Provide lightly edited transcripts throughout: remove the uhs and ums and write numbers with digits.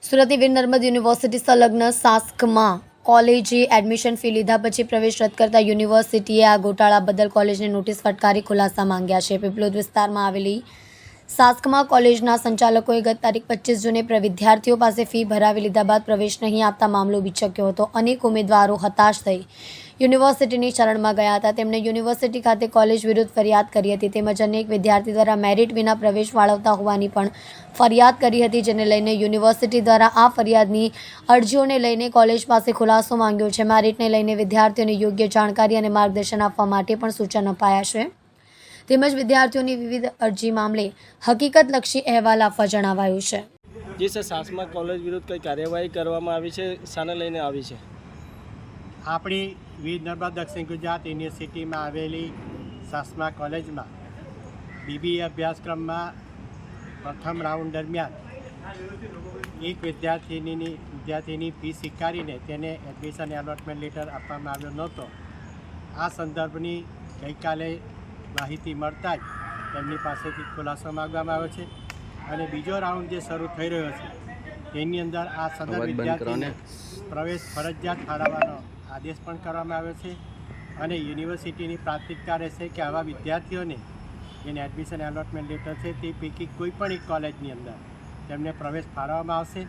સુરતની વીર નર્મદ યુનિવર્સિટી સંલગ્ન શાસકમાં કોલેજે એડમિશન ફી લીધા પછી પ્રવેશ રદ કરતા યુનિવર્સિટીએ આ ગોટાળા બદલ કોલેજને નોટિસ ફટકારી ખુલાસા માંગ્યા છે। પીપલોદ વિસ્તારમાં આવેલી શાસકમાં કોલેજના સંચાલકોએ ગત તારીખ 25 જૂને વિદ્યાર્થીઓ પાસે ફી ભરાવી લીધા બાદ પ્રવેશ નહીં આપતા મામલો બીચક્યો હતો। અનેક ઉમેદવારો હતાશ થઈ યુનિવર્સિટીની શરણમાં ગયા હતા। તેમણે યુનિવર્સિટી ખાતે કોલેજ વિરુદ્ધ ફરિયાદ કરી હતી તેમજ અનેક વિદ્યાર્થી દ્વારા મેરિટ વિના પ્રવેશ ફાળવતા હોવાની પણ ફરિયાદ કરી હતી, જેને લઈને યુનિવર્સિટી દ્વારા આ ફરિયાદની અરજીઓને લઈને કોલેજ પાસે ખુલાસો માંગ્યો છે। મેરિટને લઈને વિદ્યાર્થીઓને યોગ્ય જાણકારી અને માર્ગદર્શન આપવા માટે પણ સૂચન અપાયા છે તેમજ વિદ્યાર્થીઓની વિવિધ અરજી મામલે હકીકતલક્ષી અહેવાલ આપવા જણાવાયું છે। જી સર, શાસમાં કોલેજ વિરુદ્ધ કઈ કાર્યવાહી કરવામાં આવી છે, શાને લઈને આવી છે? આપણી વીર નર્મદ દક્ષિણ ગુજરાત યુનિવર્સિટીમાં આવેલી શાસમા કોલેજમાં બીબીએ અભ્યાસક્રમમાં પ્રથમ રાઉન્ડ દરમિયાન એક વિદ્યાર્થીની ફી સ્વીકારીને તેને એડમિશન એલોટમેન્ટ લેટર આપવામાં આવ્યો નહોતો। આ સંદર્ભની ગઈકાલે માહિતી મળતા જ તેમની પાસેથી ખુલાસો માગવામાં આવ્યો છે અને બીજો રાઉન્ડ જે શરૂ થઈ રહ્યો છે તેની અંદર આ સદર વિદ્યાર્થીને પ્રવેશ ફરજિયાત ફાળવવાનો આદેશ પણ કરવામાં આવ્યો છે અને યુનિવર્સિટીની પ્રાથમિકતા રહેશે કે આવા વિદ્યાર્થીઓને જેને એડમિશન એલોટમેન્ટ લેટર છે તે પૈકી કોઈ પણ એક કોલેજની અંદર તેમને પ્રવેશ ફાળવવામાં આવશે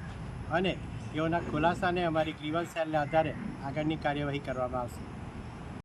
અને તેઓના ખુલાસાને અમારી ગ્રીવન્સ સેલના આધારે આગળની કાર્યવાહી કરવામાં આવશે।